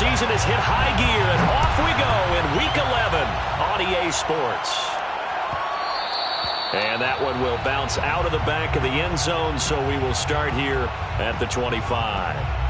season has hit high gear, and off we go in Week 11 on EA Sports. And that one will bounce out of the back of the end zone, so we will start here at the 25.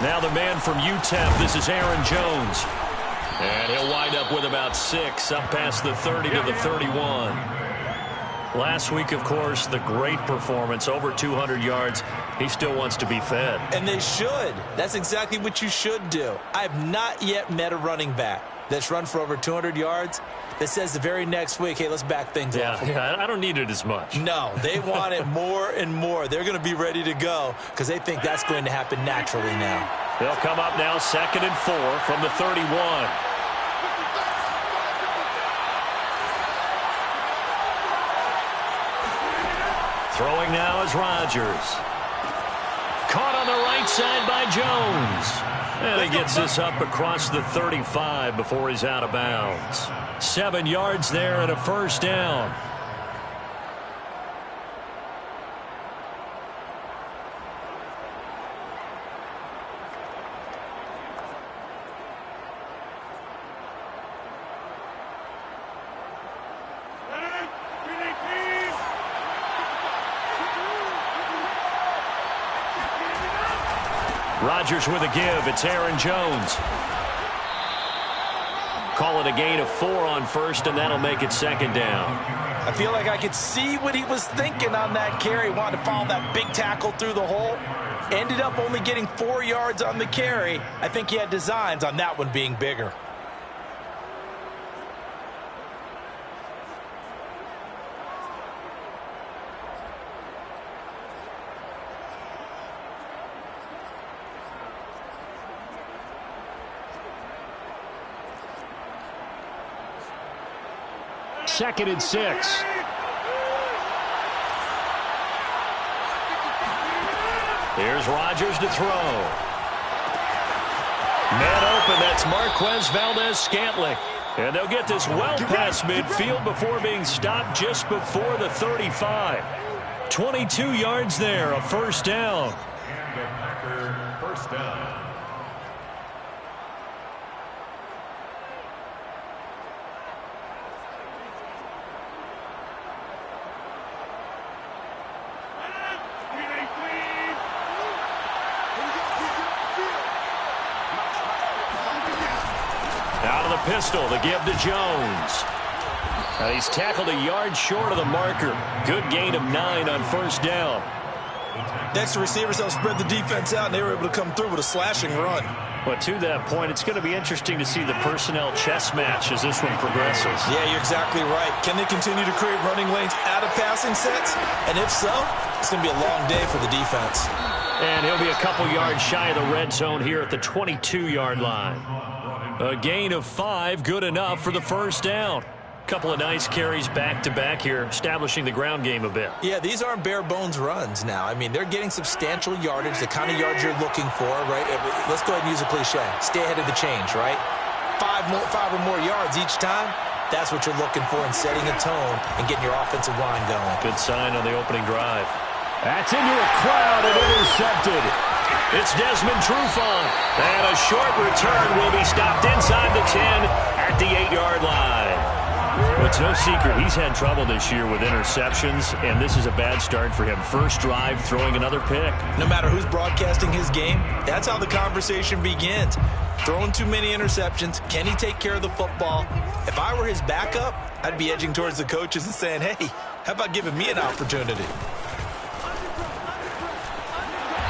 Now the man from UTEP, this is Aaron Jones. And he'll wind up with about 6, up past the 30 to the 31. Last week, of course, the great performance, over 200 yards. He still wants to be fed. And they should. That's exactly what you should do. I have not yet met a running back that's run for over 200 yards that says the very next week, hey, let's back things up. Yeah, I don't need it as much. No, they want it more and more. They're going to be ready to go because they think that's going to happen naturally now. They'll come up now 2nd and 4 from the 31. Throwing now is Rodgers. Caught on the right side by Jones. And he gets this up across the 35 before he's out of bounds. 7 yards there and a first down. Rodgers with a give. It's Aaron Jones. Call it a gain of 4 on first, and that'll make it 2nd down. I feel like I could see what he was thinking on that carry. Wanted to follow that big tackle through the hole. Ended up only getting 4 yards on the carry. I think he had designs on that one being bigger. Second and 6. Here's Rodgers to throw. Man open, that's Marquez Valdez-Scantling. And they'll get this well past midfield before being stopped just before the 35. 22 yards there, a first down. First down. Pistol to give to Jones. He's tackled a yard short of the marker. Good gain of 9 on first down. Next, the receivers helped spread the defense out, and they were able to come through with a slashing run. But to that point, it's going to be interesting to see the personnel chess match as this one progresses. Yeah, you're exactly right. Can they continue to create running lanes out of passing sets? And if so, it's going to be a long day for the defense. And he'll be a couple yards shy of the red zone here at the 22-yard line. A gain of 5, good enough for the first down. Couple of nice carries back-to-back here, establishing the ground game a bit. Yeah, these aren't bare-bones runs now. I mean, they're getting substantial yardage, the kind of yards you're looking for, right? Let's go ahead and use a cliche. Stay ahead of the change, right? 5 or more yards each time. That's what you're looking for in setting a tone and getting your offensive line going. Good sign on the opening drive. That's into a crowd and intercepted. It's Desmond Trufant. And a short return will be stopped inside the 10 at the 8-yard line. Well, it's no secret he's had trouble this year with interceptions, and this is a bad start for him. First drive, throwing another pick. No matter who's broadcasting his game, that's how the conversation begins. Throwing too many interceptions. Can he take care of the football? If I were his backup, I'd be edging towards the coaches and saying, hey, how about giving me an opportunity?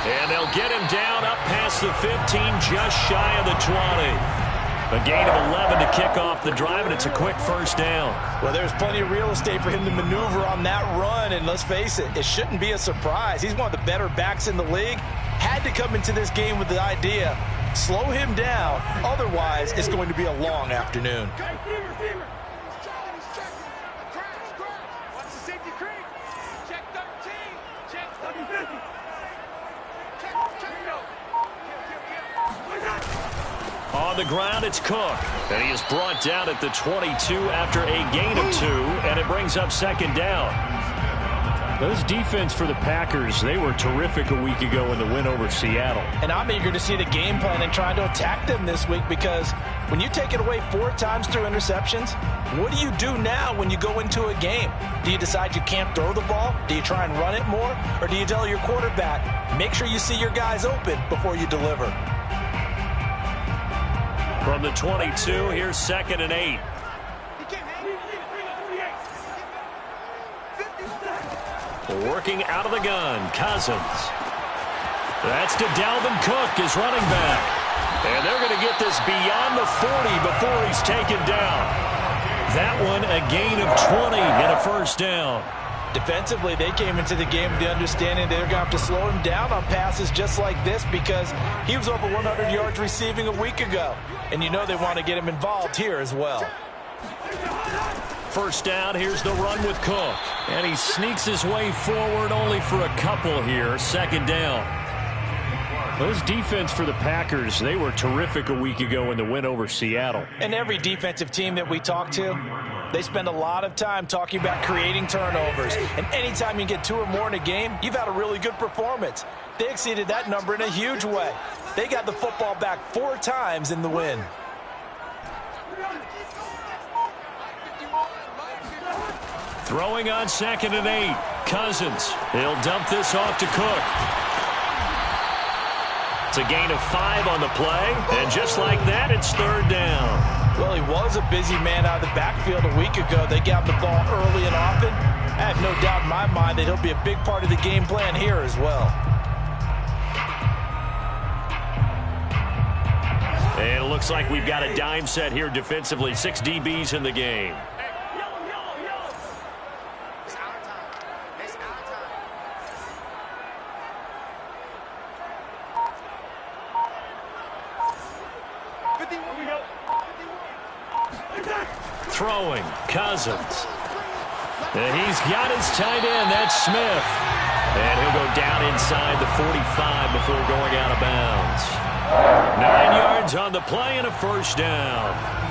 And they'll get him down up past the 15, just shy of the 20. A gain of 11 to kick off the drive, and it's a quick first down. Well, there's plenty of real estate for him to maneuver on that run, and let's face it, it shouldn't be a surprise. He's one of the better backs in the league. Had to come into this game with the idea, slow him down, otherwise it's going to be a long afternoon. On the ground, it's Cook. And he is brought down at the 22 after a gain of 2, and it brings up second down. Those defense for the Packers, they were terrific a week ago in the win over Seattle. And I'm eager to see the game plan and trying to attack them this week, because when you take it away 4 times through interceptions, what do you do now when you go into a game? Do you decide you can't throw the ball? Do you try and run it more? Or do you tell your quarterback, make sure you see your guys open before you deliver? From the 22, here's 2nd and 8. Working out of the gun, Cousins. That's to Dalvin Cook, his running back. And they're going to get this beyond the 40 before he's taken down. That one, a gain of 20 and a first down. Defensively, they came into the game with the understanding they're going to have to slow him down on passes just like this, because he was over 100 yards receiving a week ago. And you know they want to get him involved here as well. First down, here's the run with Cook. And he sneaks his way forward only for a couple here. Second down. Those defense for the Packers, they were terrific a week ago in the win over Seattle. And every defensive team that we talk to, they spend a lot of time talking about creating turnovers. And anytime you get 2 or more in a game, you've had a really good performance. They exceeded that number in a huge way. They got the football back 4 times in the win. Throwing on 2nd and 8. Cousins. He'll dump this off to Cook. It's a gain of 5 on the play. And just like that, it's 3rd down. Well, he was a busy man out of the backfield a week ago. They got him the ball early and often. I have no doubt in my mind that he'll be a big part of the game plan here as well. And it looks like we've got a dime set here defensively. 6 DBs in the game. Throwing, Cousins. And he's got his tight end, that's Smith. And he'll go down inside the 45 before going out of bounds. 9 yards on the play and a first down.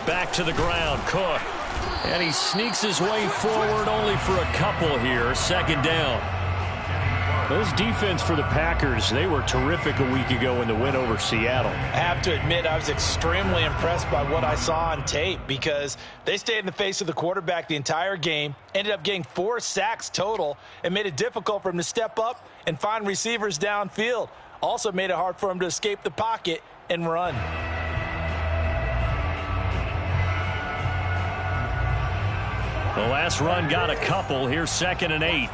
Back to the ground, Cook. And he sneaks his way forward only for a couple here. Second down. Those defense for the Packers, they were terrific a week ago in the win over Seattle. I have to admit, I was extremely impressed by what I saw on tape, because they stayed in the face of the quarterback the entire game, ended up getting 4 sacks total, and made it difficult for him to step up and find receivers downfield. Also made it hard for him to escape the pocket and run. The last run got a couple. Here's 2nd and 8.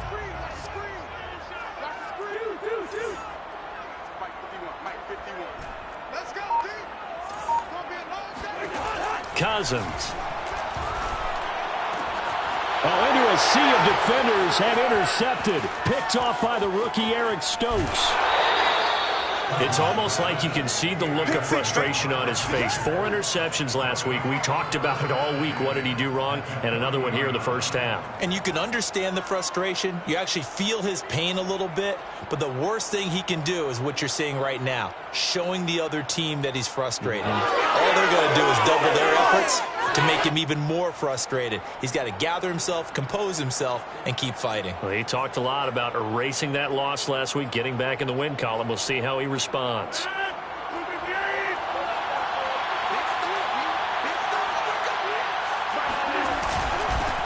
Cousins. Oh, into a sea of defenders and intercepted. Picked off by the rookie Eric Stokes. It's almost like you can see the look of frustration on his face. 4 interceptions last week. We talked about it all week. What did he do wrong? And another one here in the first half. And you can understand the frustration. You actually feel his pain a little bit. But the worst thing he can do is what you're seeing right now, showing the other team that he's frustrated. All they're going to do is double their efforts to make him even more frustrated. He's got to gather himself, compose himself, and keep fighting. Well, he talked a lot about erasing that loss last week, getting back in the win column. We'll see how he responds.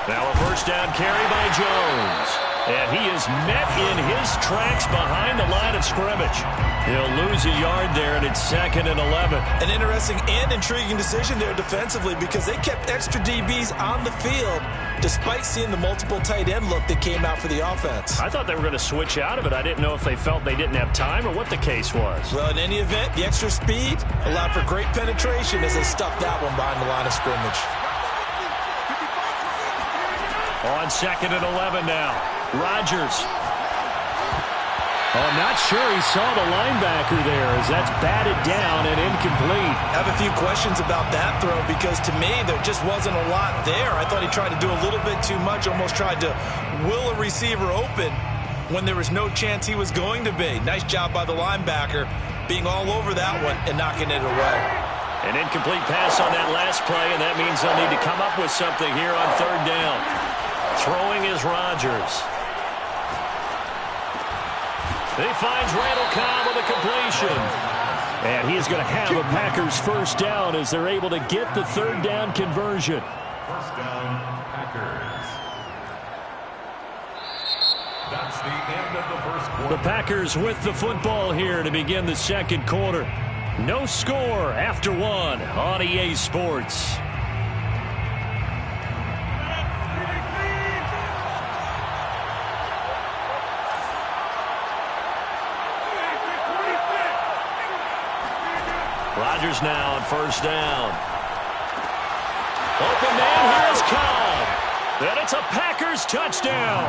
Now a first down carry by Jones. And he is met in his tracks behind the line of scrimmage. He'll lose a yard there, and it's 2nd and 11. An interesting and intriguing decision there defensively because they kept extra DBs on the field despite seeing the multiple tight end look that came out for the offense. I thought they were going to switch out of it. I didn't know if they felt they didn't have time or what the case was. Well, in any event, the extra speed allowed for great penetration as they stuffed that one behind the line of scrimmage. On 2nd and 11 now. Rodgers. Oh, I'm not sure he saw the linebacker there as that's batted down and incomplete. I have a few questions about that throw because to me there just wasn't a lot there. I thought he tried to do a little bit too much, almost tried to will a receiver open when there was no chance he was going to be. Nice job by the linebacker being all over that one and knocking it away. An incomplete pass on that last play, and that means they'll need to come up with something here on 3rd down. Throwing is Rodgers. He finds Randall Cobb with a completion. And he is going to have a Packers 1st down as they're able to get the 3rd down conversion. 1st down, Packers. That's the end of the 1st quarter. The Packers with the football here to begin the 2nd quarter. No score after 1 on EA Sports. Rodgers now on 1st down. Open man, here is Cobb. And it's a Packers touchdown.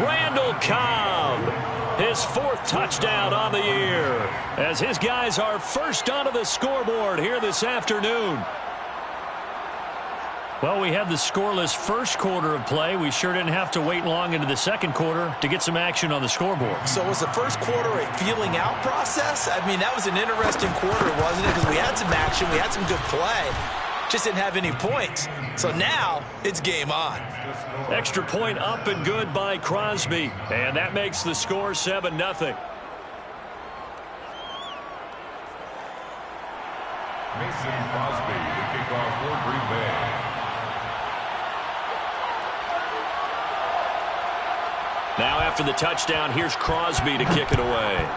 Randall Cobb, his 4th touchdown on the year, as his guys are first onto the scoreboard here this afternoon. Well, we had the scoreless 1st quarter of play. We sure didn't have to wait long into the 2nd quarter to get some action on the scoreboard. So was the 1st quarter a feeling out process? I mean, that was an interesting quarter, wasn't it? Because we had some action, we had some good play, just didn't have any points. So now it's game on. Extra point up and good by Crosby, and that makes the score 7-0. Mason Crosby, the kickoff for Green Bay. Now after the touchdown, here's Crosby to kick it away.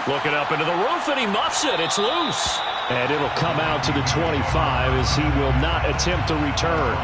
Looking up into the roof, and he muffs it. It's loose. And it'll come out to the 25 as he will not attempt to return.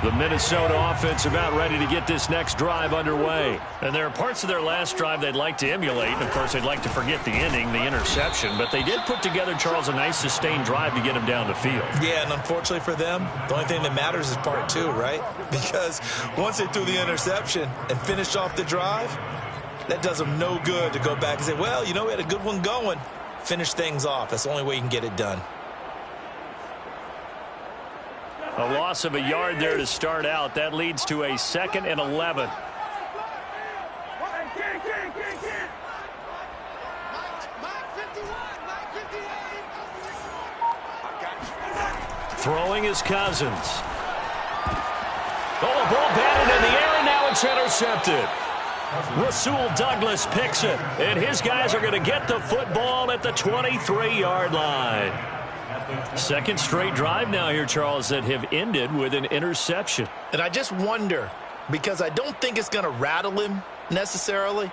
The Minnesota offense about ready to get this next drive underway. And there are parts of their last drive they'd like to emulate. And, of course, they'd like to forget the ending, the interception. But they did put together, Charles, a nice sustained drive to get them down the field. Yeah, and unfortunately for them, the only thing that matters is part 2, right? Because once they threw the interception and finished off the drive, that does them no good to go back and say, well, you know, we had a good one going. Finish things off. That's the only way you can get it done. A loss of a yard there to start out. That leads to a 2nd and 11. Throwing is Cousins. Oh, the ball batted in the air, and now it's intercepted. Rasul Douglas picks it, and his guys are going to get the football at the 23-yard line. 2nd straight drive now here, Charles, that have ended with an interception. And I just wonder, because I don't think it's going to rattle him necessarily,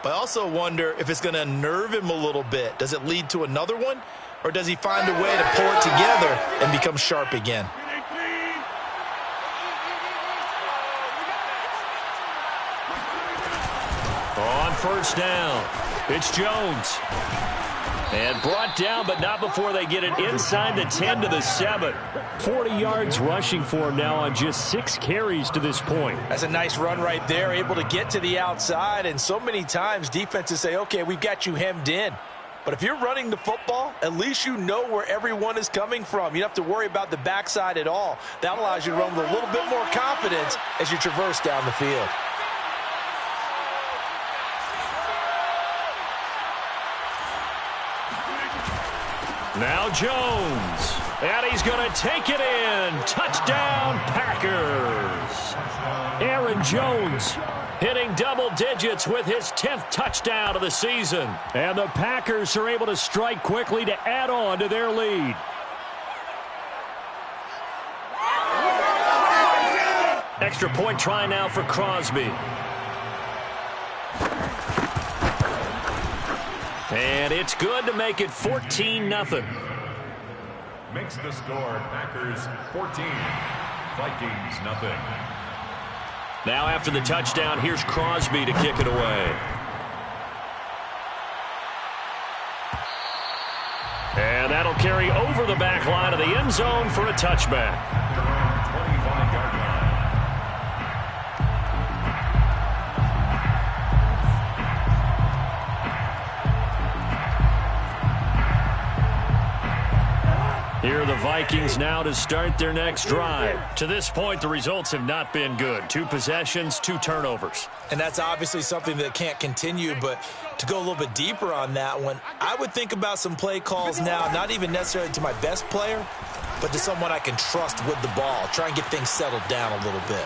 but I also wonder if it's going to unnerve him a little bit. Does it lead to another one, or does he find a way to pull it together and become sharp again? On 1st down, it's Jones. And brought down, but not before they get it inside the 10 to the 7. 40 yards rushing for him now on just 6 carries to this point. That's a nice run right there, able to get to the outside. And so many times defenses say, okay, we've got you hemmed in. But if you're running the football, at least you know where everyone is coming from. You don't have to worry about the backside at all. That allows you to run with a little bit more confidence as you traverse down the field. Now Jones. And he's going to take it in. Touchdown, Packers. Aaron Jones hitting double digits with his 10th touchdown of the season. And the Packers are able to strike quickly to add on to their lead. Extra point try now for Crosby. And it's good to make it 14-0. Makes the score Packers 14, Vikings nothing. Now after the touchdown, here's Crosby to kick it away. And that'll carry over the back line of the end zone for a touchback. Around 25-yard line. Here are the Vikings now to start their next drive. To this point, the results have not been good. 2 possessions, 2 turnovers. And that's obviously something that can't continue, but to go a little bit deeper on that one, I would think about some play calls now, not even necessarily to my best player, but to someone I can trust with the ball. Try and get things settled down a little bit.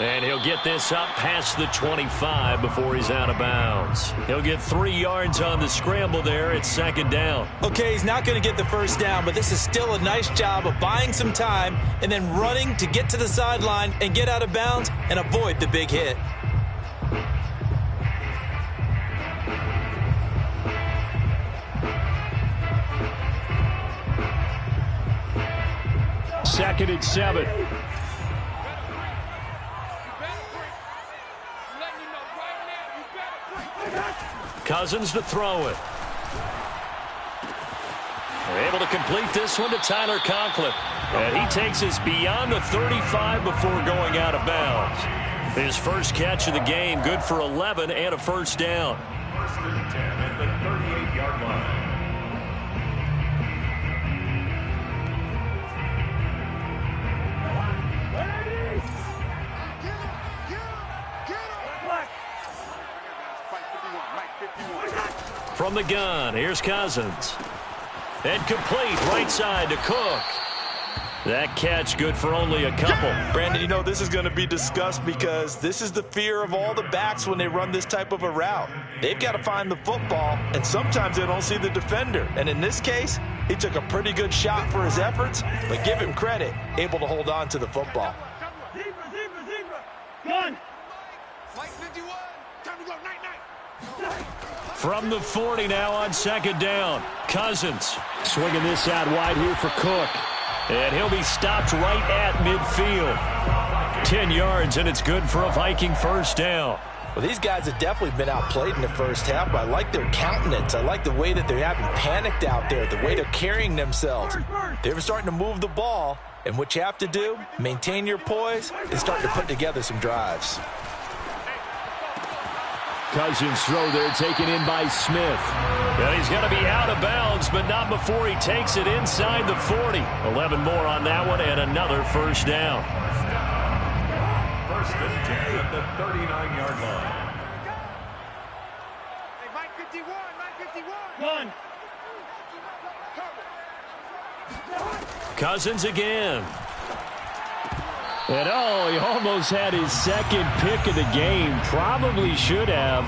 And he'll get this up past the 25 before he's out of bounds. He'll get 3 yards on the scramble there. It's 2nd down. Okay, he's not going to get the first down, but this is still a nice job of buying some time and then running to get to the sideline and get out of bounds and avoid the big hit. Second and 7. Cousins to throw it. They're able to complete this one to Tyler Conklin. And he takes us beyond the 35 before going out of bounds. His first catch of the game, good for 11 and a first down. 1st and 10 at the 38-yard line. From the gun, here's Cousins. And complete, right side to Cook. That catch good for only a couple. Brandon, you know this is going to be discussed because this is the fear of all the backs when they run this type of a route. They've got to find the football, and sometimes they don't see the defender. And in this case, he took a pretty good shot for his efforts, but give him credit, able to hold on to the football. Gun. From the 40 now on 2nd down. Cousins swinging this out wide here for Cook. And he'll be stopped right at midfield. 10 yards, and it's good for a Viking first down. Well, these guys have definitely been outplayed in the first half, but I like their countenance. I like the way that they're having panicked out there, the way they're carrying themselves. They're starting to move the ball, and what you have to do, maintain your poise, and start to put together some drives. Cousins throw there, taken in by Smith. And he's going to be out of bounds, but not before he takes it inside the 40. 11 more on that one, and another first down. 1st and 10 at the 39-yard line. Hey, Mike 51, Mike 51. Gun. Cousins again. And oh, he almost had his 2nd pick of the game. Probably should have.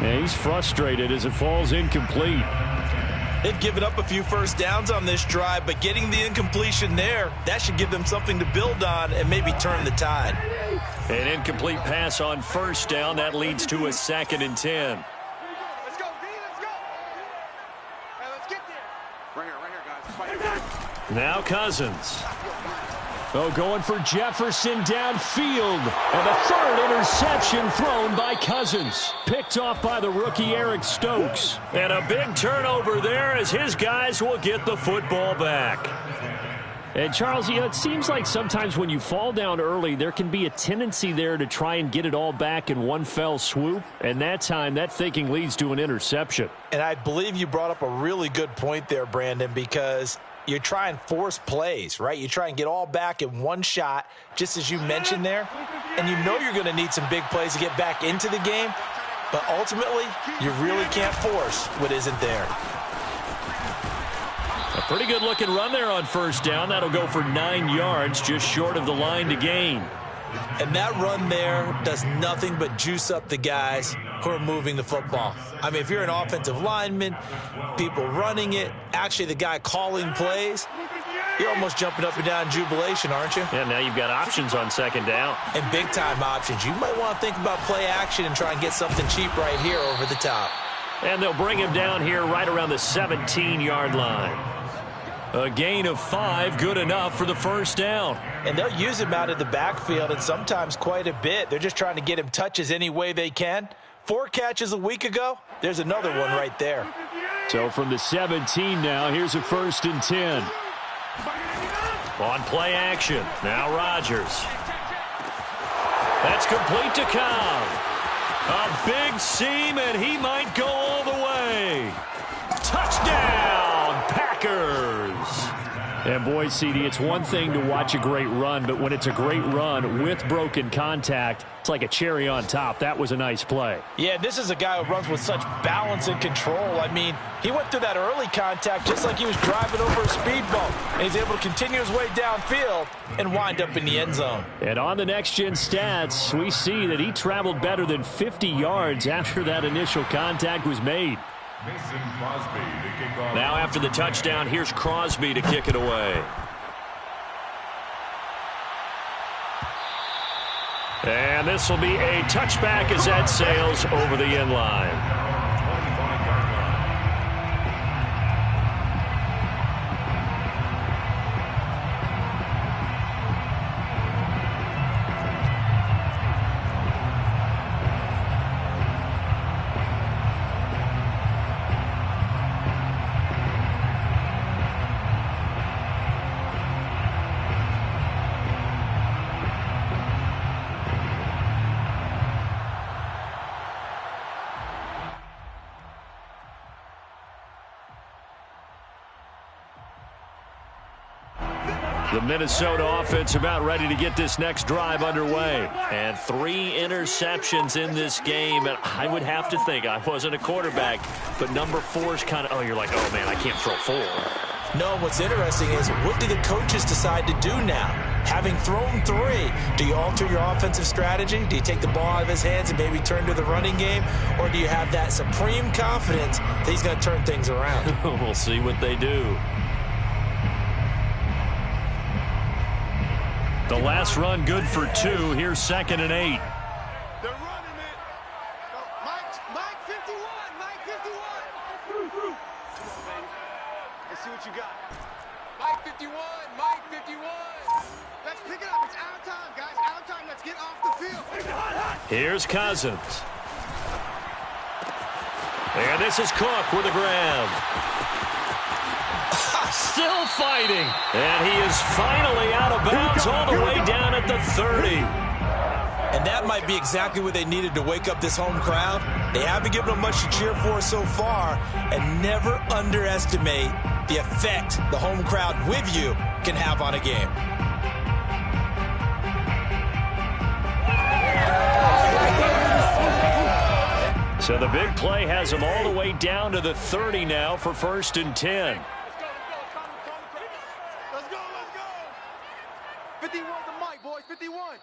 And he's frustrated as it falls incomplete. They've given up a few first downs on this drive, but getting the incompletion there, that should give them something to build on and maybe turn the tide. An incomplete pass on first down. That leads to a 2nd and 10. Let's go, D, let's go. Hey, let's get there. Right here, guys. Now Cousins. Oh, going for Jefferson downfield. And the 3rd interception thrown by Cousins. Picked off by the rookie Eric Stokes. And a big turnover there as his guys will get the football back. And, Charles, you know, it seems like sometimes when you fall down early, there can be a tendency there to try and get it all back in one fell swoop. And that time, that thinking leads to an interception. And I believe you brought up a really good point there, Brandon, because you try and force plays, right? You try and get all back in one shot, just as you mentioned there. And you know you're going to need some big plays to get back into the game. But ultimately, you really can't force what isn't there. Pretty good looking run there on first down. That'll go for 9 yards, just short of the line to gain. And that run there does nothing but juice up the guys who are moving the football. I mean, if you're an offensive lineman, people running it, actually the guy calling plays, you're almost jumping up and down in jubilation, aren't you? Yeah, now you've got options on second down. And big-time options. You might want to think about play action and try and get something cheap right here over the top. And they'll bring him down here right around the 17-yard line. A gain of 5, good enough for the first down. And they'll use him out of the backfield, and sometimes quite a bit. They're just trying to get him touches any way they can. 4 catches a week ago, there's another one right there. So from the 17 now, here's a 1st and 10. On play action, now Rodgers. That's complete to Cobb. A big seam, and he might go all the way. Touchdown, Packers. And boy, CD, it's one thing to watch a great run, but when it's a great run with broken contact, it's like a cherry on top. That was a nice play. Yeah, this is a guy who runs with such balance and control. I mean, he went through that early contact just like he was driving over a speed bump, and he's able to continue his way downfield and wind up in the end zone. And on the next-gen stats, we see that he traveled better than 50 yards after that initial contact was made. Now after the touchdown, here's Crosby to kick it away. And this will be a touchback as that sails over the end line. The Minnesota offense about ready to get this next drive underway. And 3 interceptions in this game. And I would have to think, I wasn't a quarterback, but number 4 is kind of, oh, you're like, oh, man, I can't throw 4. No, what's interesting is what do the coaches decide to do now? Having thrown 3, do you alter your offensive strategy? Do you take the ball out of his hands and maybe turn to the running game? Or do you have that supreme confidence that he's going to turn things around? We'll see what they do. The last run good for 2. Here's 2nd and 8. They're running it. Mike 51. Mike 51. Come on, baby. Let's see what you got. Mike 51. Mike 51. Let's pick it up. It's out of time, guys. Out of time. Let's get off the field. Here's Cousins. And this is Cook with a grab. Still fighting. And he is finally out of bounds all the way down at the 30. And that might be exactly what they needed to wake up this home crowd. They haven't given them much to cheer for so far. And never underestimate the effect the home crowd with you can have on a game. So the big play has him all the way down to the 30 now for 1st and 10. Let's go. 51 to Mike, boys. 51.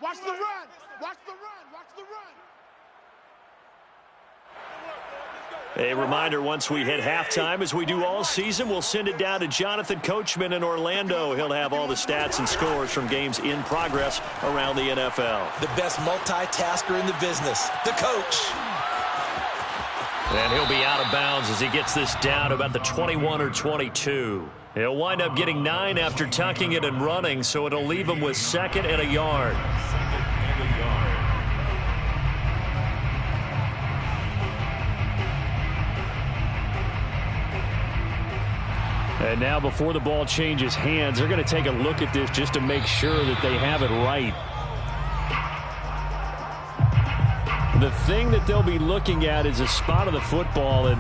Watch the run. Watch the run. Watch the run. A reminder, once we hit halftime, as we do all season, we'll send it down to Jonathan Coachman in Orlando. He'll have all the stats and scores from games in progress around the NFL. The best multitasker in the business, the coach. And he'll be out of bounds as he gets this down about the 21 or 22. He'll wind up getting 9 after tucking it and running, so it'll leave him with 2nd and a yard. And now before the ball changes hands, they're going to take a look at this just to make sure that they have it right. The thing that they'll be looking at is a spot of the football, and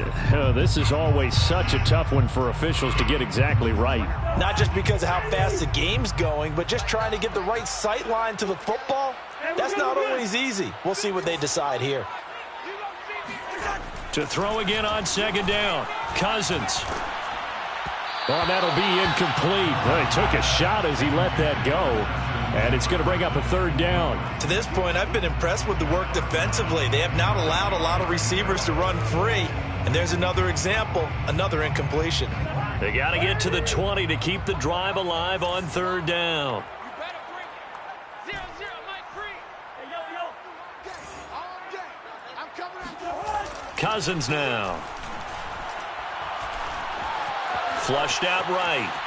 this is always such a tough one for officials to get exactly right. Not just because of how fast the game's going, but just trying to get the right sight line to the football. That's not always easy. We'll see what they decide here. To throw again on 2nd down, Cousins. Oh, that'll be incomplete. Well, he took a shot as he let that go. And it's going to bring up a third down. To this point, I've been impressed with the work defensively. They have not allowed a lot of receivers to run free. And there's another example, another incompletion. They got to get to the 20 to keep the drive alive on third down. Cousins now. Flushed out right.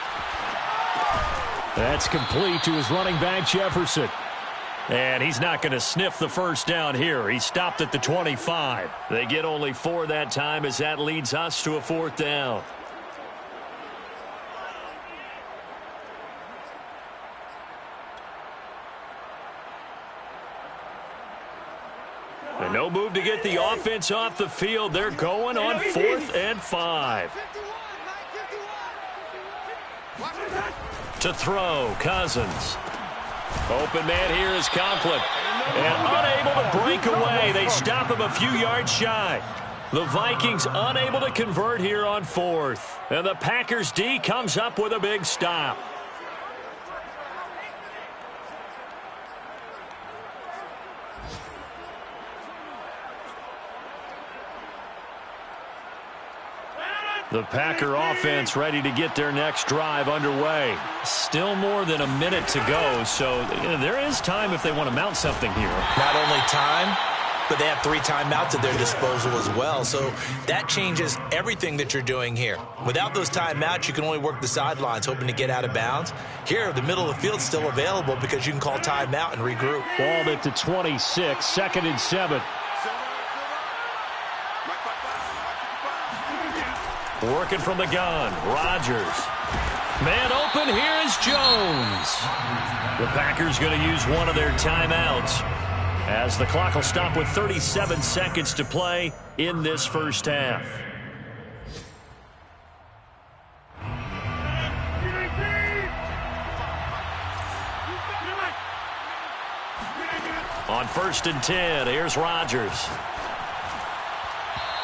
That's complete to his running back, Jefferson. And he's not going to sniff the first down here. He stopped at the 25. They get only 4 that time as that leads us to a fourth down. And no move to get the offense off the field. They're going on 4th and 5. To throw, Cousins. Open man here is Conklin. And unable to break away. They stop him a few yards shy. The Vikings unable to convert here on 4th. And the Packers D comes up with a big stop. The Packer offense ready to get their next drive underway. Still more than a minute to go, so there is time if they want to mount something here. Not only time, but they have 3 timeouts at their disposal as well, so that changes everything that you're doing here. Without those timeouts, you can only work the sidelines, hoping to get out of bounds. Here, the middle of the field's still available because you can call timeout and regroup. Ball at the 26, 2nd and 7. Working from the gun, Rodgers. Man open, here is Jones. The Packers going to use one of their timeouts as the clock will stop with 37 seconds to play in this first half. On 1st and 10, here's Rodgers.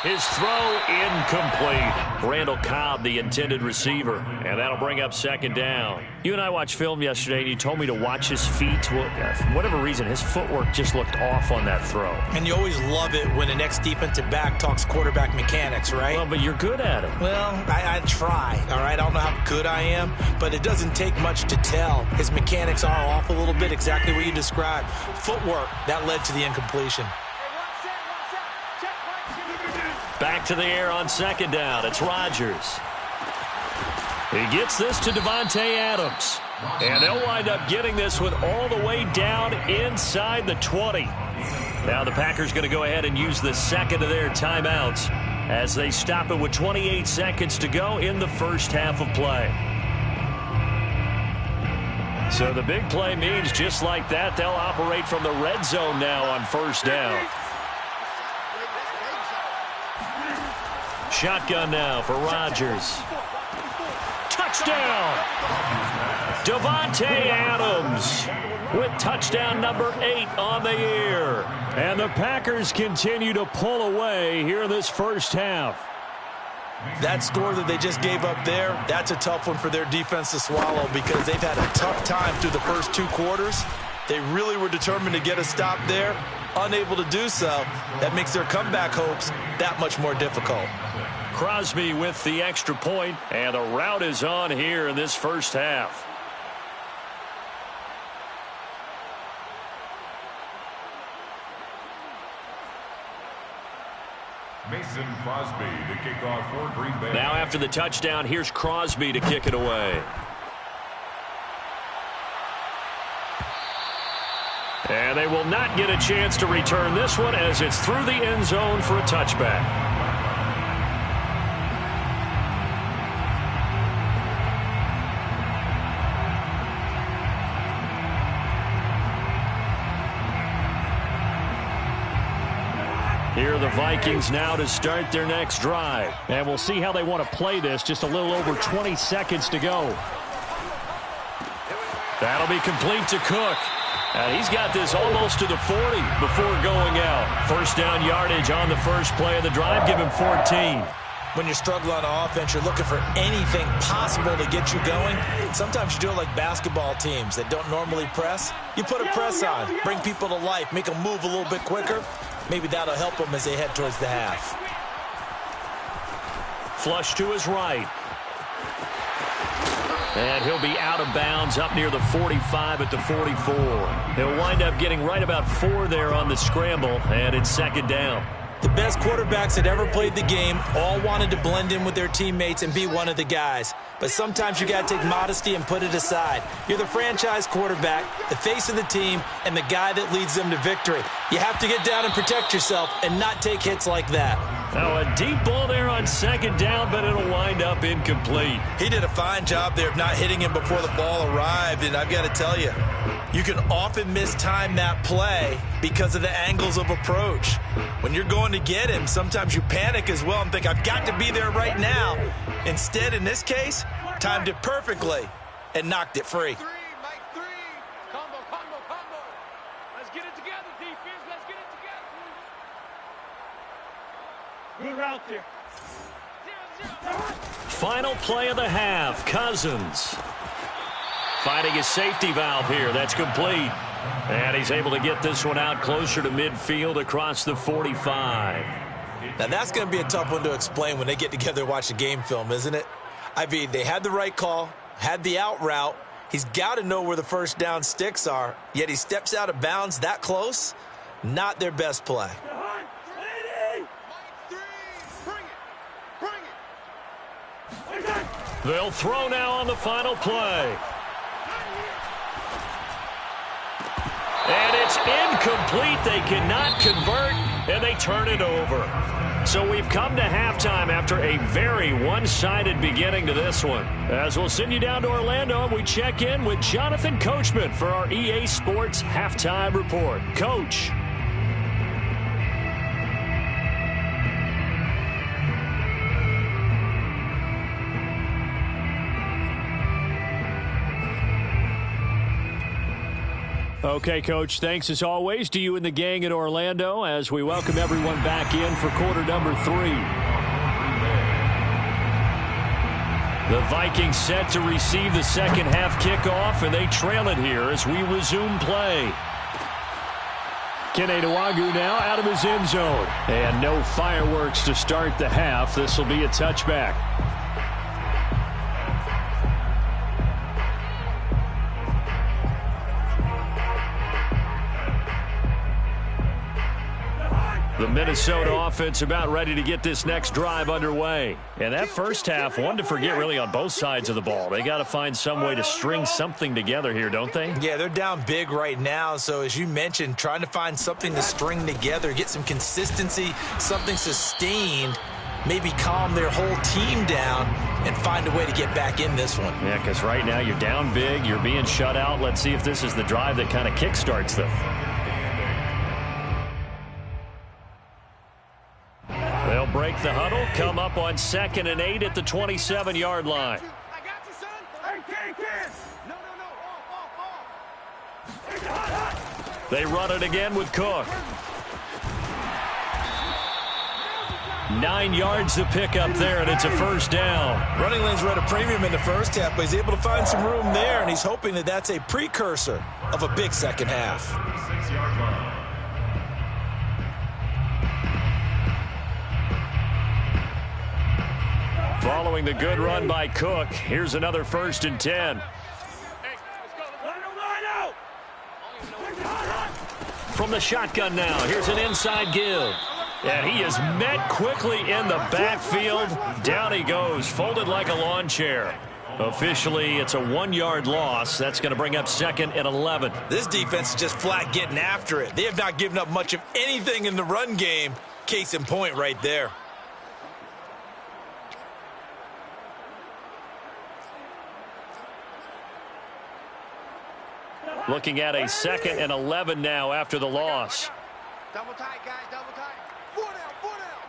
His throw incomplete. Randall Cobb, the intended receiver. And that'll bring up 2nd down. You and I watched film yesterday, and you told me to watch his feet. Well, for whatever reason, his footwork just looked off on that throw. And you always love it when an ex-defensive back talks quarterback mechanics, right? Well, but you're good at it. Well, I try, all right? I don't know how good I am, but it doesn't take much to tell. His mechanics are off a little bit, exactly what you described. Footwork, that led to the incompletion. Back to the air on 2nd down. It's Rodgers. He gets this to Davante Adams. And they'll wind up getting this one all the way down inside the 20. Now the Packers going to go ahead and use the 2nd of their timeouts as they stop it with 28 seconds to go in the first half of play. So the big play means just like that, they'll operate from the red zone now on 1st down. Shotgun now for Rodgers. Touchdown! Davante Adams with touchdown number 8 on the year. And the Packers continue to pull away here in this first half. That score that they just gave up there, that's a tough one for their defense to swallow because they've had a tough time through the first 2 quarters. They really were determined to get a stop there. Unable to do so, that makes their comeback hopes that much more difficult. Crosby with the extra point, and the route is on here in this first half. Mason Crosby to kick off for Green Bay. Now after the touchdown, here's Crosby to kick it away. And they will not get a chance to return this one as it's through the end zone for a touchback. Here are the Vikings now to start their next drive. And we'll see how they want to play this. Just a little over 20 seconds to go. That'll be complete to Cook. And he's got this almost to the 40 before going out. First down yardage on the first play of the drive. Give him 14. When you're struggling on offense, you're looking for anything possible to get you going. Sometimes you do it like basketball teams that don't normally press. You put a press on, bring people to life, make them move a little bit quicker. Maybe that'll help them as they head towards the half. Flush to his right. And he'll be out of bounds up near the 45 at the 44. He'll wind up getting right about 4 there on the scramble, and it's second down. The best quarterbacks that ever played the game all wanted to blend in with their teammates and be one of the guys. But sometimes you got to take modesty and put it aside. You're the franchise quarterback, the face of the team, and the guy that leads them to victory. You have to get down and protect yourself and not take hits like that. Now a deep ball there on second down, but it'll wind up incomplete. He did a fine job there of not hitting him before the ball arrived, and I've got to tell you, you can often mistime that play because of the angles of approach. When you're going to get him, sometimes you panic as well and think, I've got to be there right now. Instead, in this case, timed it perfectly and knocked it free. Mike 3. Combo. Let's get it together, defense. Let's get it together. Good route there. 0-0. Final play of the half, Cousins. Finding his safety valve here. That's complete. And he's able to get this one out closer to midfield across the 45. Now, that's going to be a tough one to explain when they get together and watch a game film, isn't it? I mean, they had the right call, had the out route. He's got to know where the first down sticks are, yet he steps out of bounds that close. Not their best play. They'll throw now on the final play. And it's incomplete. They cannot convert, and they turn it over. So we've come to halftime after a very one-sided beginning to this one. As we'll send you down to Orlando, and we check in with Jonathan Coachman for our EA Sports Halftime Report. Coach. Okay, Coach, thanks as always to you and the gang at Orlando as we welcome everyone back in for quarter number 3. The Vikings set to receive the second half kickoff, and they trail it here as we resume play. Kene Nwangwu now out of his end zone. And no fireworks to start the half. This will be a touchback. The Minnesota offense about ready to get this next drive underway. And that first half, one to forget really on both sides of the ball. They got to find some way to string something together here, don't they? Yeah, they're down big right now. So as you mentioned, trying to find something to string together, get some consistency, something sustained, maybe calm their whole team down and find a way to get back in this one. Yeah, because right now you're down big, you're being shut out. Let's see if this is the drive that kind of kickstarts them. They'll break the huddle, come up on 2nd and 8 at the 27-yard line. I got you, son. Hey, kid. No. Off. They run it again with Cook. 9 yards to pick up there, and it's a first down. Running lanes were at a premium in the first half, but he's able to find some room there, and he's hoping that that's a precursor of a big second half. 6-yard line. Following the good run by Cook, here's another 1st and 10. Hey, let's go. Line out. From the shotgun now, here's an inside give. And he is met quickly in the backfield. Down he goes, folded like a lawn chair. Officially, it's a 1-yard loss. That's going to bring up 2nd and 11. This defense is just flat getting after it. They have not given up much of anything in the run game. Case in point right there. Looking at a 2nd and 11 now after the loss. Double tight, guys, double tight. 4 down.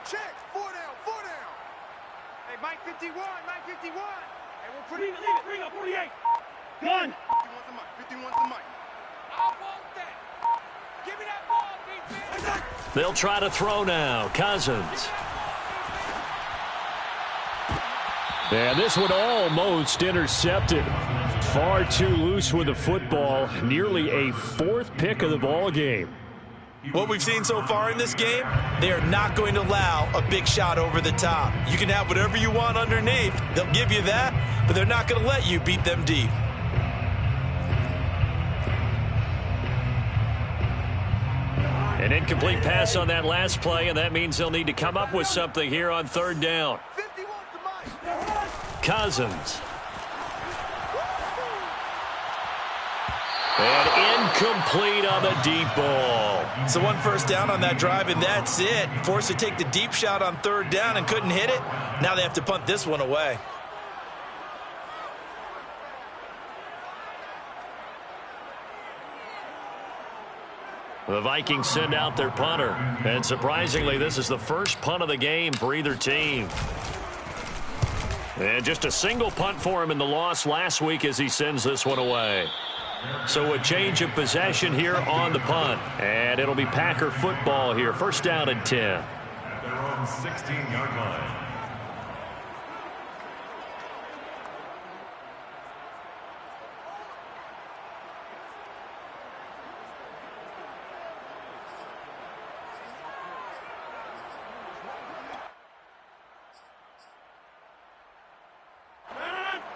Check. 4 down. Hey, Mike 51. Hey, we're pretty. Bring up 48. Gun. 51's the mic. I want that. Give me that ball, defense. They'll try to throw now. Cousins. And this one almost intercepted. Far too loose with the football. Nearly a fourth pick of the ball game. What we've seen so far in this game, they are not going to allow a big shot over the top. You can have whatever you want underneath. They'll give you that, but they're not going to let you beat them deep. An incomplete pass on that last play, and that means they'll need to come up with something here on third down. Cousins. And incomplete on the deep ball. So one first down on that drive, and that's it. Forced to take the deep shot on third down and couldn't hit it. Now they have to punt this one away. The Vikings send out their punter. And surprisingly, this is the first punt of the game for either team. And just a single punt for him in the loss last week as he sends this one away. So a change of possession here on the punt. And it'll be Packer football here. First down and 10. At their own 16-yard line.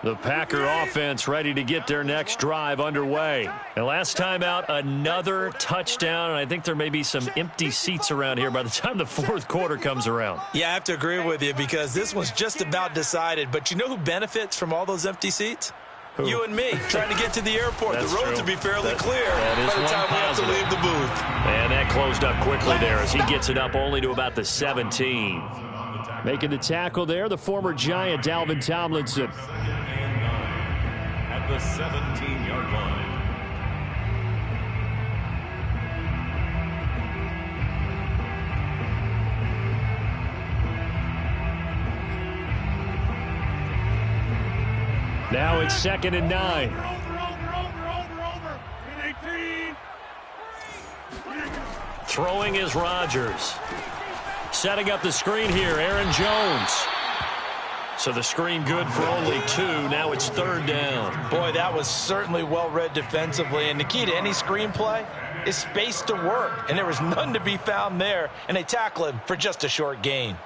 The Packer offense ready to get their next drive underway. And last time out, another touchdown. And I think there may be some empty seats around here by the time the fourth quarter comes around. Yeah, I have to agree with you because this one's just about decided. But you know who benefits from all those empty seats? Who? You and me, trying to get to the airport. The roads will be fairly clear by the time we have to leave the booth. And that closed up quickly there as he gets it up only to about the 17. Making the tackle there, the former Giant, Dalvin Tomlinson. At the 17-yard line. Now it's 2nd and 9. Throwing is Rodgers. Setting up the screen here, Aaron Jones. So the screen good for only 2. Now it's 3rd down. Boy, that was certainly well-read defensively. And the key to any screenplay is space to work. And there was none to be found there. And they tackle him for just a short gain.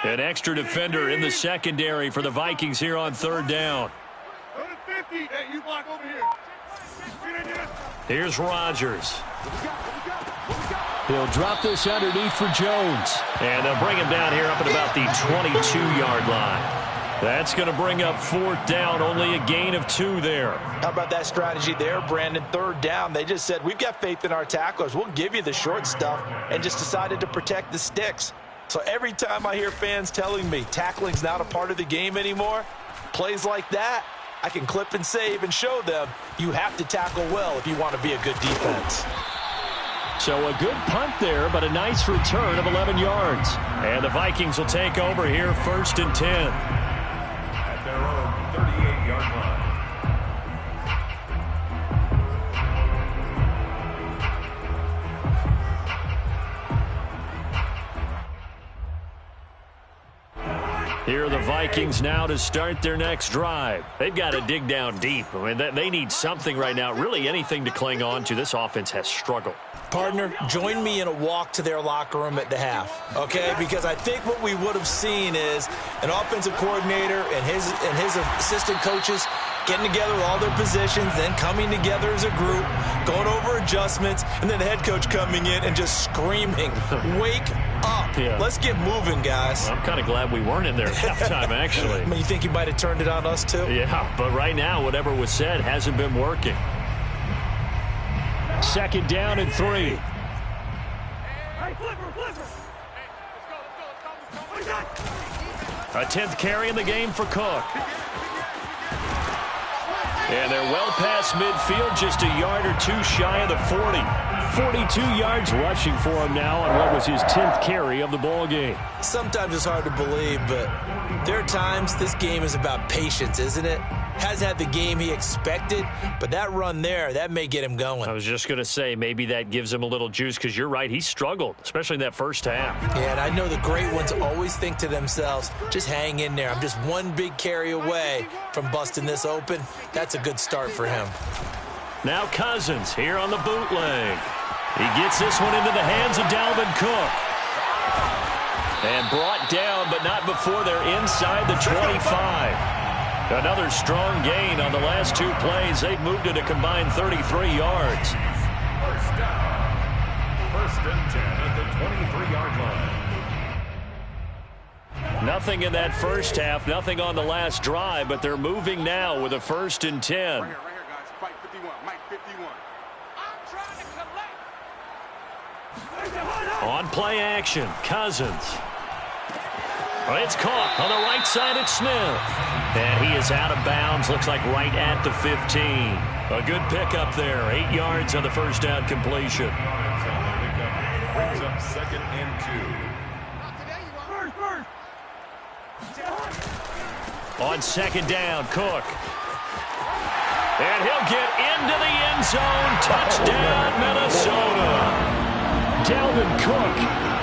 An extra defender in the secondary for the Vikings here on 3rd down. Here's Rodgers. He'll drop this underneath for Jones. And they'll bring him down here up at about the 22-yard line. That's going to bring up 4th down, only a gain of 2 there. How about that strategy there, Brandon? 3rd down, they just said, we've got faith in our tacklers. We'll give you the short stuff, and just decided to protect the sticks. So every time I hear fans telling me tackling's not a part of the game anymore, plays like that, I can clip and save and show them you have to tackle well if you want to be a good defense. So a good punt there, but a nice return of 11 yards. And the Vikings will take over here 1st and 10. At their own 38-yard line. Here are the Vikings now to start their next drive. They've got to dig down deep. I mean, they need something right now, really anything to cling on to. This offense has struggled. Partner, join me in a walk to their locker room at the half, okay? Because I think what we would have seen is an offensive coordinator and his assistant coaches getting together with all their positions, then coming together as a group, going over adjustments, and then the head coach coming in and just screaming, wake up. Yeah. Let's get moving, guys. I'm kind of glad we weren't in there at halftime, actually. You think he might have turned it on us, too? Yeah, but right now, whatever was said hasn't been working. 2nd down and 3. Hey, flipper. A 10th carry in the game for Cook. And they're well past midfield, just a yard or two shy of the 40. 42 yards rushing for him now on what was his 10th carry of the ball game. Sometimes it's hard to believe, but there are times this game is about patience, isn't it? Hasn't had the game he expected, but that run there, that may get him going. I was just going to say, maybe that gives him a little juice, because you're right, he struggled, especially in that first half. Yeah, and I know the great ones always think to themselves, just hang in there. I'm just one big carry away from busting this open. That's a good start for him. Now Cousins here on the bootleg. He gets this one into the hands of Dalvin Cook. And brought down, but not before they're inside the 25. Another strong gain on the last two plays. They've moved it a combined 33 yards. First down. First and 10 at the 23-yard line. Nothing in that first half, nothing on the last drive, but they're moving now with a 1st and 10. Right here, guys. Fight 51. Mike 51. I'm trying to collect. On play action, Cousins. It's caught on the right side at Smith. And he is out of bounds, looks like right at the 15. A good pickup there, 8 yards on the first down completion. Brings up 2nd and 2. On 2nd down, Cook. And he'll get into the end zone. Touchdown, Minnesota. Dalvin Cook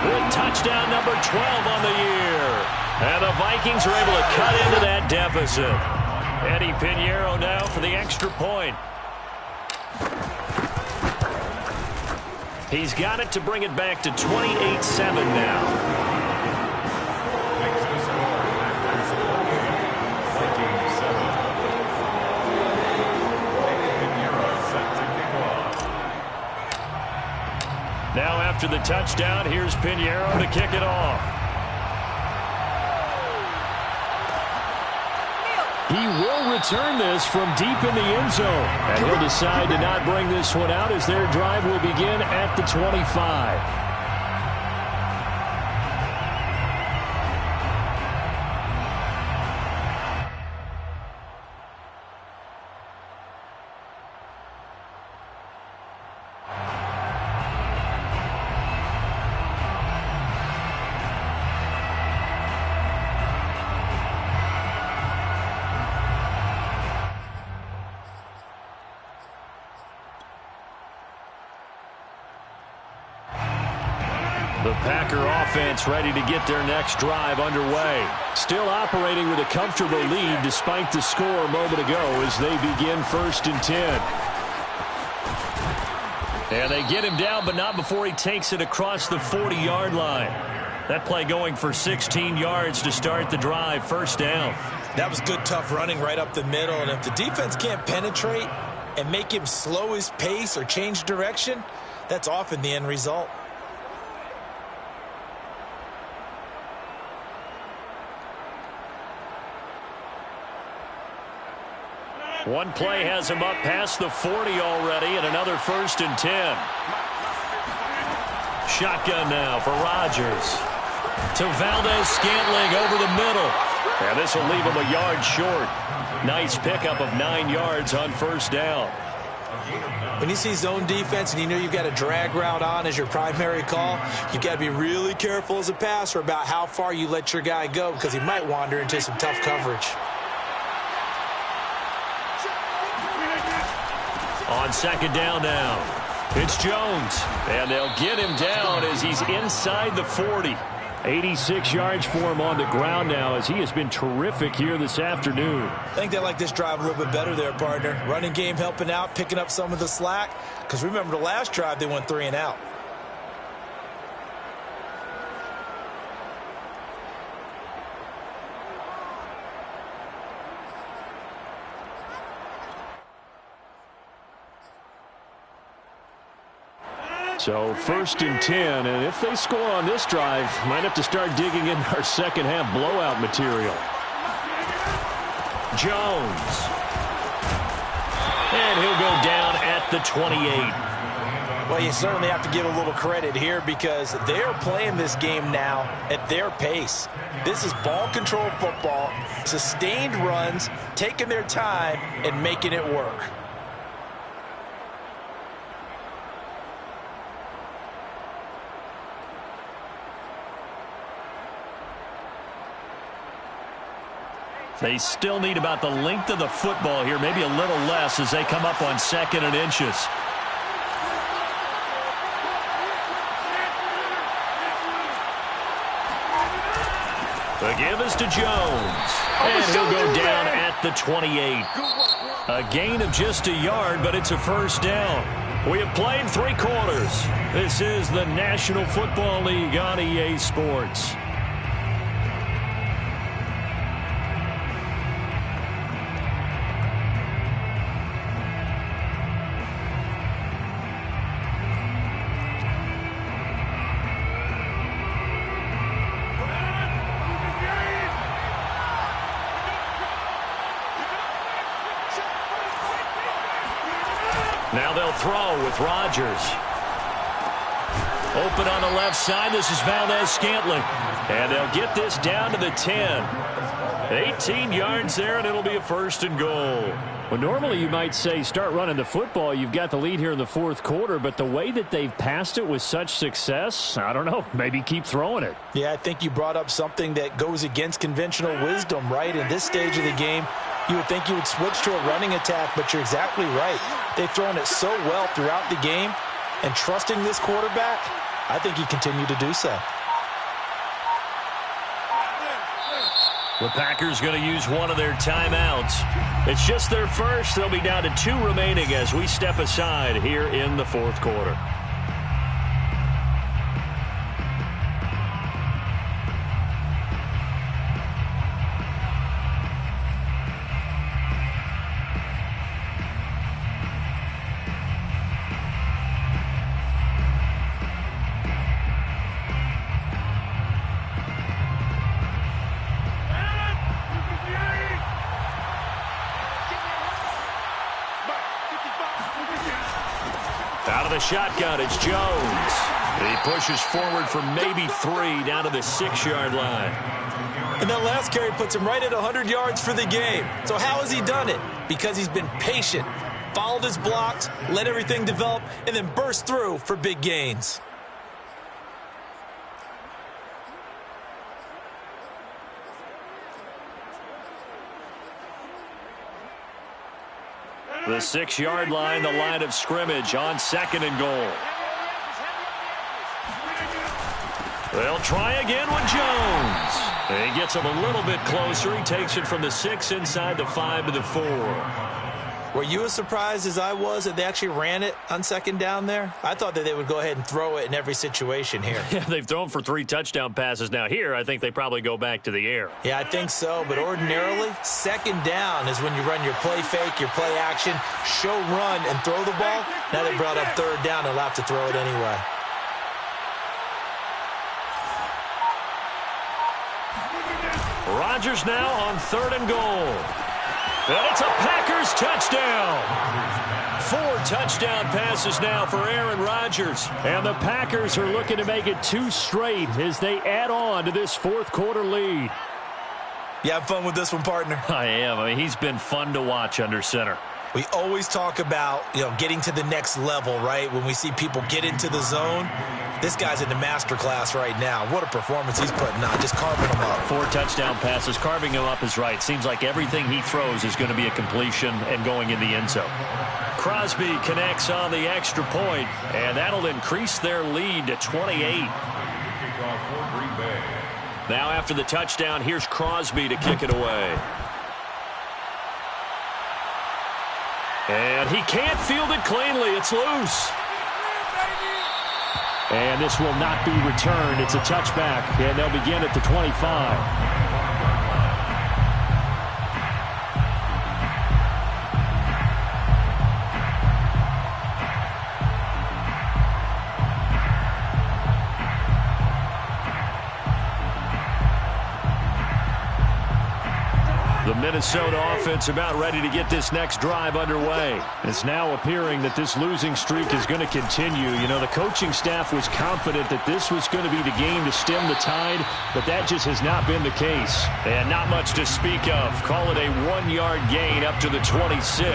with touchdown number 12 on the year. And the Vikings are able to cut into that deficit. Eddie Pinheiro now for the extra point. He's got it to bring it back to 28-7 now. Makes the score after 27. Pinheiro set to kick off. Now after the touchdown, here's Pinheiro to kick it off. He will return this from deep in the end zone. And he'll decide to not bring this one out as their drive will begin at the 25. The Packer offense ready to get their next drive underway. Still operating with a comfortable lead despite the score a moment ago as they begin 1st and 10. And they get him down, but not before he takes it across the 40-yard line. That play going for 16 yards to start the drive, 1st down. That was good, tough running right up the middle. And if the defense can't penetrate and make him slow his pace or change direction, that's often the end result. One play has him up past the 40 already, and another 1st and 10. Shotgun now for Rodgers. To Valdez-Scantling over the middle. And this will leave him a yard short. Nice pickup of 9 yards on 1st down. When you see zone defense and you know you've got a drag route on as your primary call, you've got to be really careful as a passer about how far you let your guy go because he might wander into some tough coverage. On 2nd down now, it's Jones. And they'll get him down as he's inside the 40. 86 yards for him on the ground now as he has been terrific here this afternoon. I think they like this drive a little bit better there, partner. Running game helping out, picking up some of the slack. Because remember the last drive, they went 3 and out. So 1st and 10, and if they score on this drive, might have to start digging in our second half blowout material. Jones. And he'll go down at the 28. Well, you certainly have to give a little credit here because they're playing this game now at their pace. This is ball control football, sustained runs, taking their time, and making it work. They still need about the length of the football here, maybe a little less as they come up on 2nd and inches. The give is to Jones. And he'll go down at the 28. A gain of just a yard, but it's a first down. We have played 3 quarters. This is the National Football League on EA Sports. Now they'll throw with Rodgers. Open on the left side. This is Valdez-Scantling. And they'll get this down to the 10. 18 yards there, and it'll be a 1st and goal. Well, normally you might say start running the football. You've got the lead here in the 4th quarter, but the way that they've passed it with such success, I don't know, maybe keep throwing it. Yeah, I think you brought up something that goes against conventional wisdom, right? In this stage of the game, you would think you would switch to a running attack, but you're exactly right. They've thrown it so well throughout the game, and trusting this quarterback, I think he continued to do so. The Packers going to use one of their timeouts. It's just their first. They'll be down to 2 remaining as we step aside here in the 4th quarter. Out of the shotgun, it's Jones. He pushes forward for maybe 3 down to the 6-yard line. And that last carry puts him right at 100 yards for the game. So how has he done it? Because he's been patient, followed his blocks, let everything develop, and then burst through for big gains. The 6-yard line, the line of scrimmage on 2nd and goal. They'll try again with Jones. He gets him a little bit closer. He takes it from the 6 inside the 5 to the 4. Were you as surprised as I was that they actually ran it on 2nd down there? I thought that they would go ahead and throw it in every situation here. Yeah, they've thrown for 3 touchdown passes. Now here, I think they probably go back to the air. Yeah, I think so. But ordinarily, 2nd down is when you run your play fake, your play action, show run, and throw the ball. Now they brought up 3rd down and will have to throw it anyway. Rodgers now on 3rd and goal. And it's a Packers touchdown. 4 touchdown passes now for Aaron Rodgers. And the Packers are looking to make it 2 straight as they add on to this 4th quarter lead. You have fun with this one, partner? I am. I mean, he's been fun to watch under center. We always talk about, getting to the next level, right? When we see people get into the zone, this guy's in the master class right now. What a performance he's putting on, just carving them up. 4 touchdown passes, carving him up is right. Seems like everything he throws is going to be a completion and going in the end zone. Crosby connects on the extra point, and that'll increase their lead to 28. Now after the touchdown, here's Crosby to kick it away. And he can't field it cleanly. It's loose. And this will not be returned. It's a touchback, and they'll begin at the 25. The Minnesota offense about ready to get this next drive underway. It's now appearing that this losing streak is going to continue. You know, the coaching staff was confident that this was going to be the game to stem the tide, but that just has not been the case. And not much to speak of. Call it a 1-yard gain up to the 26.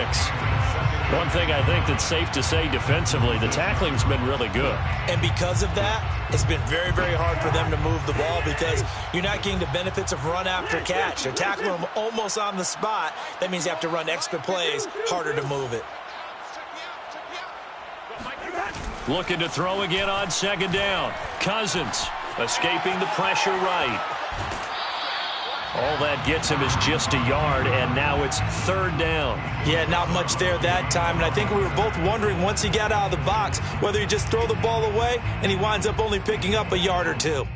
One thing I think that's safe to say defensively, the tackling's been really good. And because of that, it's been very, very hard for them to move the ball because you're not getting the benefits of run after catch. They're tackling them almost on the spot. That means you have to run extra plays, harder to move it. Looking to throw again on second down. Cousins escaping the pressure right. All that gets him is just a yard, and now it's third down. Yeah, not much there that time, and I think we were both wondering once he got out of the box whether he just throw the ball away, and he winds up only picking up a yard or two.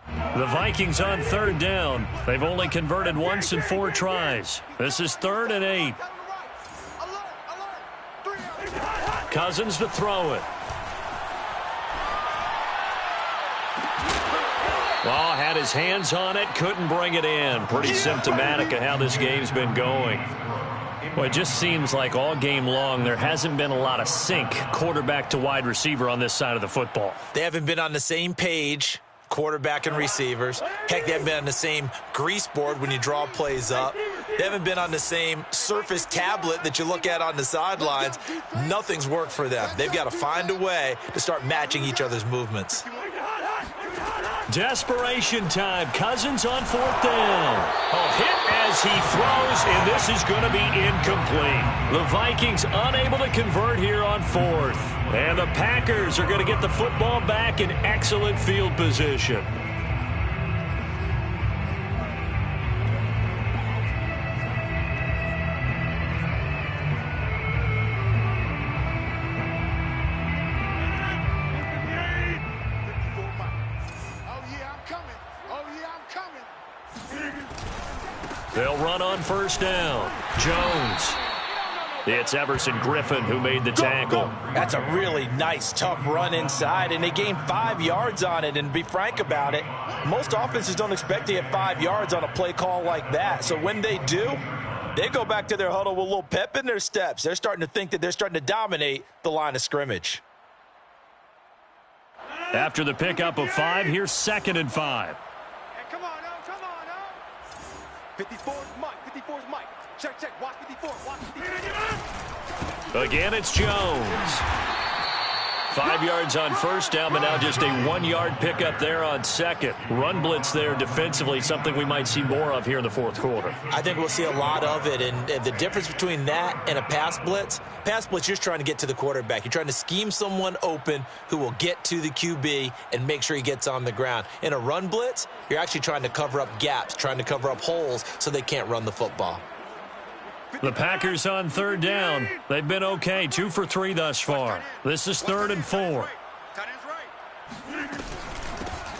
The Vikings on third down. They've only converted once in 4 tries. This is 3rd and 8. Cousins to throw it. Well, had his hands on it, couldn't bring it in. Pretty symptomatic of how this game's been going. Well, it just seems like all game long there hasn't been a lot of sync quarterback to wide receiver on this side of the football. They haven't been on the same page, quarterback and receivers. Heck, they haven't been on the same grease board when you draw plays up. They haven't been on the same Surface tablet that you look at on the sidelines. Nothing's worked for them. They've got to find a way to start matching each other's movements. Desperation time. Cousins on 4th down. A hit as he throws, and this is going to be incomplete. The Vikings unable to convert here on 4th. And the Packers are going to get the football back in excellent field position. They'll run on 1st down. Jones. It's Everson Griffin who made the tackle. That's a really nice, tough run inside, and they gained 5 yards on it. And to be frank about it, most offenses don't expect to get 5 yards on a play call like that. So when they do, they go back to their huddle with a little pep in their steps. They're starting to think that they're starting to dominate the line of scrimmage. After the pickup of 5, here's 2nd and 5. 54's Mike. 54's Mike. Check, check. Watch 54. Watch 54. Again, it's Jones. 5 yards on 1st down, but now just a 1-yard pickup there on 2nd. Run blitz there defensively, something we might see more of here in the 4th quarter. I think we'll see a lot of it, and the difference between that and a pass blitz, you're just trying to get to the quarterback. You're trying to scheme someone open who will get to the QB and make sure he gets on the ground. In a run blitz, you're actually trying to cover up gaps, trying to cover up holes so they can't run the football. The Packers on 3rd down. They've been okay, 2 for 3 thus far. This is 3rd and 4.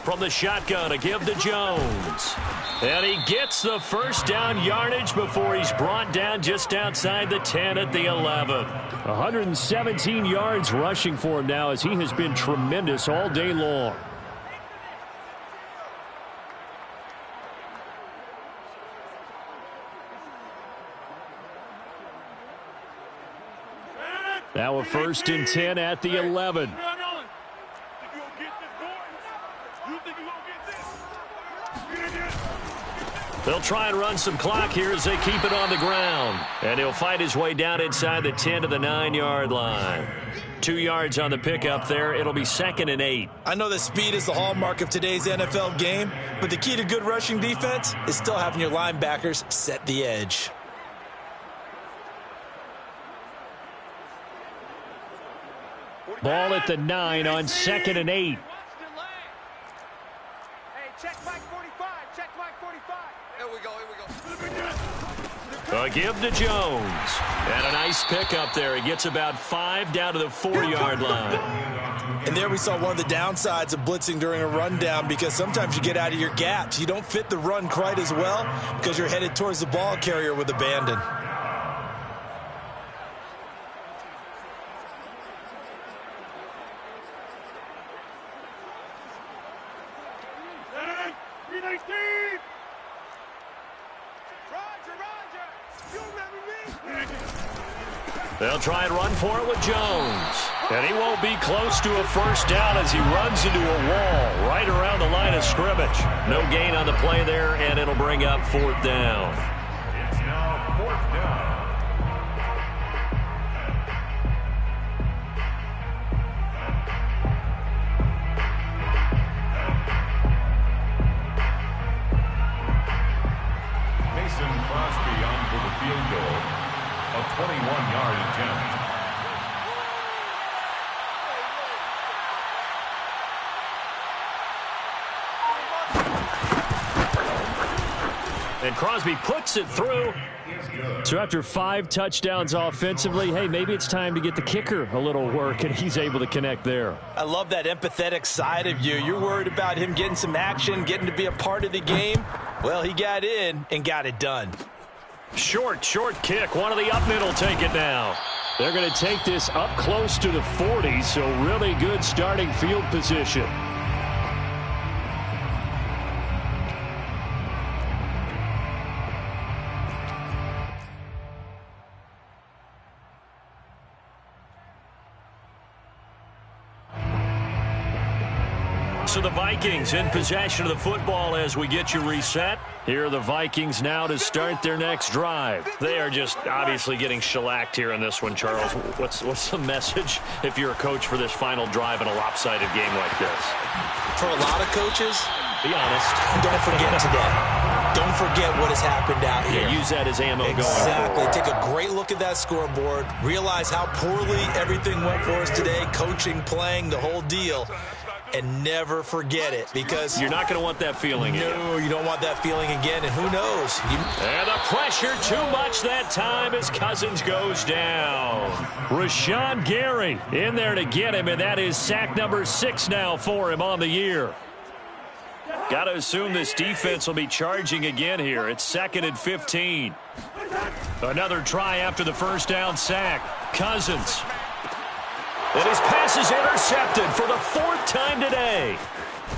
From the shotgun, a give to Jones. And he gets the 1st down yardage before he's brought down just outside the 10 at the 11. 117 yards rushing for him now as he has been tremendous all day long. Now a 1st and 10 at the 11. They'll try and run some clock here as they keep it on the ground. And he'll fight his way down inside the 10 to the 9-yard line. 2 yards on the pickup there. It'll be 2nd and 8. I know that speed is the hallmark of today's NFL game, but the key to good rushing defense is still having your linebackers set the edge. Ball at the 9 on 2nd and 8. Hey, check Mike 45. Check Mike 45. Here we go. A give to Jones. And a nice pickup there. He gets about 5 down to the 4-yard line. And there we saw one of the downsides of blitzing during a rundown, because sometimes you get out of your gaps. You don't fit the run quite as well because you're headed towards the ball carrier with abandon. They'll try and run for it with Jones. And he won't be close to a first down as he runs into a wall right around the line of scrimmage. No gain on the play there, and it'll bring up 4th down. It's now 4th down. Mason Crosby on for the field goal. A 21-yard attempt. And Crosby puts it through. So after 5 touchdowns offensively, hey, maybe it's time to get the kicker a little work, and he's able to connect there. I love that empathetic side of you. You're worried about him getting some action, getting to be a part of the game. Well, he got in and got it done. Short kick. One of the up mid will take it now. They're going to take this up close to the 40, so really good starting field position. So the Vikings in possession of the football as we get you reset. Here are the Vikings now to start their next drive. They are just obviously getting shellacked here in this one, Charles. What's the message if you're a coach for this final drive in a lopsided game like this? For a lot of coaches, be honest. Don't forget today. Don't forget what has happened out here. Yeah, use that as ammo going forward. Exactly. Take a great look at that scoreboard. Realize how poorly everything went for us today. Coaching, playing, the whole deal. And never forget it, because you're not going to want that feeling again. No, you don't want that feeling again, and who knows? And the pressure too much that time as Cousins goes down. Rashawn Gary in there to get him, and that is sack number 6 now for him on the year. Got to assume this defense will be charging again here. It's 2nd and 15. Another try after the first down sack. Cousins. And his pass is intercepted for the 4th time today.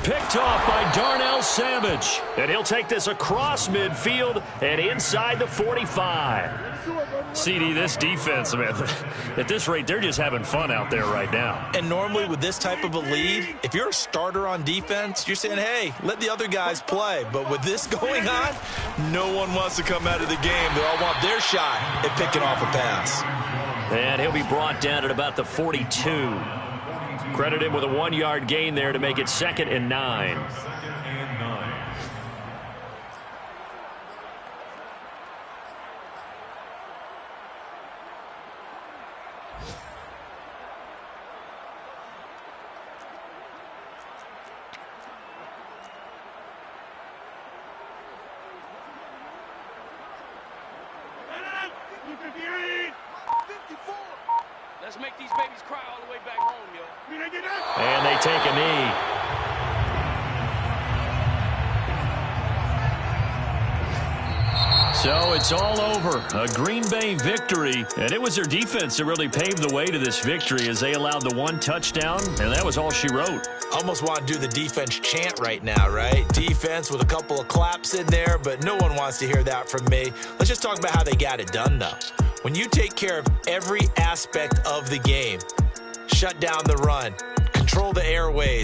Picked off by Darnell Savage. And he'll take this across midfield and inside the 45. CD, this defense, man, at this rate, they're just having fun out there right now. And normally with this type of a lead, if you're a starter on defense, you're saying, hey, let the other guys play. But with this going on, no one wants to come out of the game. They all want their shot at picking off a pass. And he'll be brought down at about the 42. Credit him with a 1-yard gain there to make it 2nd and 9. Let's make these babies cry all the way back home, yo. And they take a knee. So it's all over. A Green Bay victory. And it was their defense that really paved the way to this victory as they allowed the 1 touchdown, and that was all she wrote. Almost want to do the defense chant right now, right? Defense with a couple of claps in there, but no one wants to hear that from me. Let's just talk about how they got it done, though. When you take care of every aspect of the game, shut down the run, control the airways,